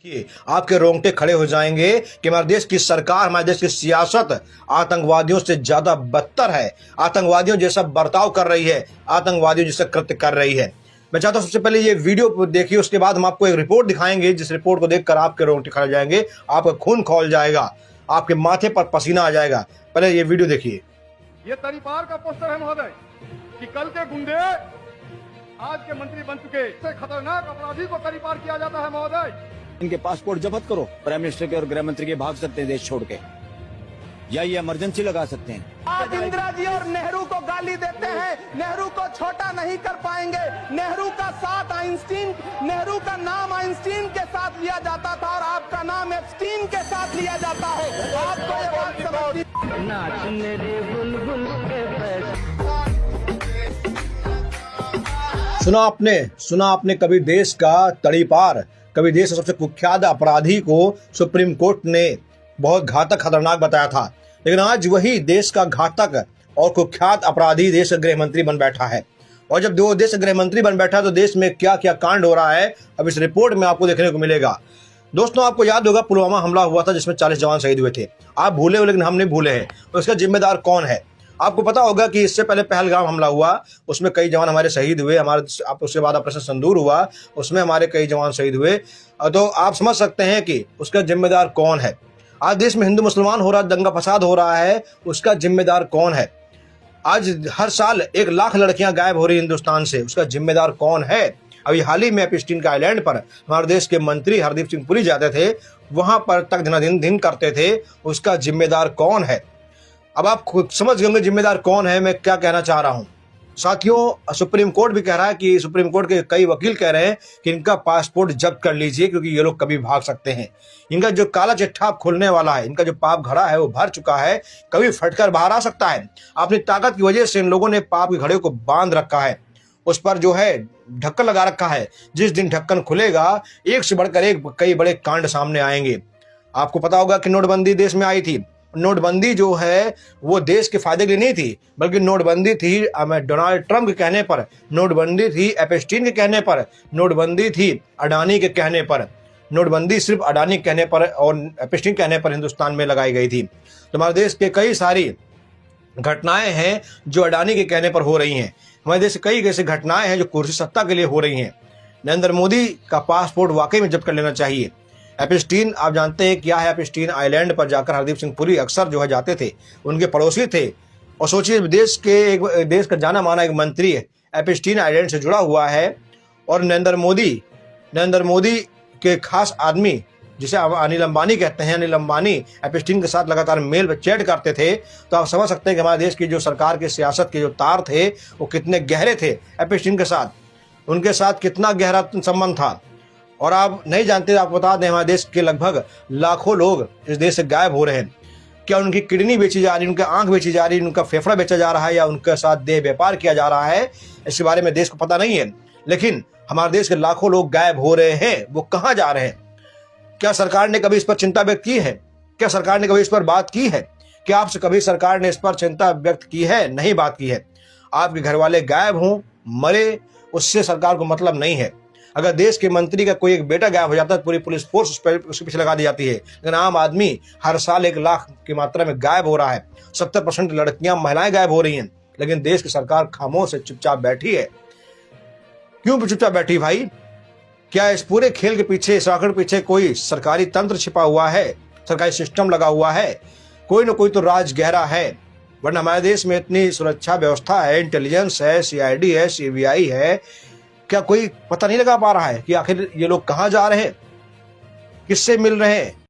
देखिए, आपके रोंगटे खड़े हो जाएंगे कि हमारे देश की सरकार, हमारे देश की सियासत आतंकवादियों से ज्यादा बदतर है, आतंकवादियों जैसा बर्ताव कर रही है, आतंकवादियों जैसा कृत्य कर रही है। मैं चाहता हूं सबसे पहले ये वीडियो देखिए, उसके बाद हम आपको एक रिपोर्ट दिखाएंगे, जिस रिपोर्ट को देखकर आपके रोंगटे खड़े हो जाएंगे, आपका खून खौल जाएगा, आपके माथे पर पसीना आ जाएगा। पहले ये वीडियो देखिए। ये तरीपार का पोस्टर है महोदय कि कल के गुंडे आज के मंत्री बन चुके, इससे खतरनाक अपराधी को तरीपार किया जाता है महोदय। इनके पासपोर्ट जब्त करो, प्राइम मिनिस्टर के और गृह मंत्री के भाग सकते हैं देश छोड़ के, या ये इमरजेंसी लगा सकते हैं। आज इंदिरा जी और नेहरू को गाली देते हैं, नेहरू को छोटा नहीं कर पाएंगे। नेहरू का साथ आइंस्टीन, नेहरू का नाम आइंस्टीन के साथ लिया जाता था और आपका नाम एप्स्टीन के साथ लिया जाता है। आपको ये बात समझनी सुना आपने कभी देश का तड़ीपार, कभी देश का सबसे कुख्यात अपराधी को सुप्रीम कोर्ट ने बहुत घातक खतरनाक बताया था, लेकिन आज वही देश का घातक और कुख्यात अपराधी देश का गृह मंत्री बन बैठा है। और जब दो देश गृह मंत्री बन बैठा है तो देश में क्या क्या कांड हो रहा है अब इस रिपोर्ट में आपको देखने को मिलेगा। दोस्तों, आपको याद होगा पुलवामा हमला हुआ था जिसमें 40 जवान शहीद हुए थे। आप भूले हो, लेकिन हम नहीं भूले हैं। तो इसका जिम्मेदार कौन है? आपको पता होगा कि इससे पहले पहलगाम हमला हुआ, उसमें कई जवान हमारे शहीद हुए। उसके बाद ऑपरेशन सिंदूर हुआ, उसमें हमारे कई जवान शहीद हुए। तो आप समझ सकते हैं कि उसका जिम्मेदार कौन है। आज देश में हिंदू मुसलमान हो रहा, दंगा फसाद हो रहा है, उसका जिम्मेदार कौन है? आज हर साल 1 लाख लड़कियां गायब हो रही हिंदुस्तान से, उसका जिम्मेदार कौन है? अभी हाल ही में एप्स्टीन के आइलैंड पर हमारे देश के मंत्री हरदीप सिंह पुरी जाते थे, वहां पर तक दिन करते थे, उसका जिम्मेदार कौन है? अब आप खुद समझ गए जिम्मेदार कौन है मैं क्या कहना चाह रहा हूं। साथियों, सुप्रीम कोर्ट भी कह रहा है कि सुप्रीम कोर्ट के कई वकील कह रहे हैं कि इनका पासपोर्ट जब्त कर लीजिए, क्योंकि ये लोग कभी भाग सकते हैं। इनका जो काला चिट्ठा खुलने वाला है, इनका जो पाप घड़ा है वो भर चुका है, कभी फटकर बाहर आ सकता है। अपनी ताकत की वजह से इन लोगों ने पाप के घड़े को बांध रखा है, उस पर जो है ढक्कन लगा रखा है। जिस दिन ढक्कन खुलेगा, एक से बढ़कर एक कई बड़े कांड सामने आएंगे। आपको पता होगा कि नोटबंदी देश में आई थी। नोटबंदी जो है वो देश के फायदे के लिए नहीं थी, बल्कि नोटबंदी थी डोनाल्ड ट्रंप के कहने पर, नोटबंदी थी एप्स्टीन के कहने पर, नोटबंदी थी अडानी के कहने पर। नोटबंदी सिर्फ अडानी के कहने पर और एप्स्टीन के कहने पर हिंदुस्तान में लगाई गई थी। तो हमारे देश के कई सारी घटनाएं हैं जो अडानी के कहने पर हो रही हैं। हमारे देश कई ऐसी घटनाएं हैं जो कुर्सी सत्ता के लिए हो रही हैं। नरेंद्र मोदी का पासपोर्ट वाकई में जब्त कर लेना चाहिए। एप्स्टीन, आप जानते हैं क्या है एप्स्टीन आइलैंड पर जाकर हरदीप सिंह पुरी अक्सर जो है जाते थे, उनके पड़ोसी थे। और सोचिए, देश का जाना माना एक मंत्री है एप्स्टीन आइलैंड से जुड़ा हुआ है, और नरेंद्र मोदी के खास आदमी जिसे अनिल अंबानी कहते हैं, अनिल अंबानी एप्स्टीन के साथ लगातार मेल पर चैट करते थे। तो आप समझ सकते हैं कि हमारे देश की जो सरकार की सियासत के जो तार थे वो कितने गहरे थे। एप्स्टीन के साथ उनके साथ कितना गहरा संबंध था। और आप नहीं जानते, आपको बता दें, हमारे देश के लगभग लाखों लोग इस देश से गायब हो रहे हैं। क्या उनकी किडनी बेची जा रही, उनकी आंख बेची जा रही, उनका फेफड़ा बेचा जा रहा है, या उनके साथ देह व्यापार किया जा रहा है, इसके बारे में देश को पता नहीं है। लेकिन हमारे देश के लाखों लोग गायब हो रहे हैं, वो कहाँ जा रहे हैं? क्या सरकार ने कभी इस पर चिंता व्यक्त की है? क्या सरकार ने कभी इस पर बात की है? क्या आपसे कभी सरकार ने इस पर चिंता व्यक्त की है? नहीं बात की है। आपके घर वाले गायब हों, मरे, उससे सरकार को मतलब नहीं है। अगर देश के मंत्री का कोई एक बेटा गायब हो जाता है, पूरी पुलिस फोर्स उसके पीछे लगा दी जाती है। लेकिन आम आदमी हर साल 1 लाख की मात्रा में गायब हो रहा है। 70% लड़कियां, महिलाएं गायब हो रही हैं, लेकिन देश की सरकार खामोश से चुपचाप बैठी है। क्यों चुपचाप बैठी भाई? क्या इस पूरे खेल के पीछे, इस रॉकेट के पीछे कोई सरकारी तंत्र छिपा हुआ है, सरकारी सिस्टम लगा हुआ है? कोई ना कोई तो राज गहरा है, वरना हमारे देश में इतनी सुरक्षा व्यवस्था है, इंटेलिजेंस है, CID है, CBI है, क्या कोई पता नहीं लगा पा रहा है कि आखिर ये लोग कहाँ जा रहे हैं, किससे मिल रहे हैं?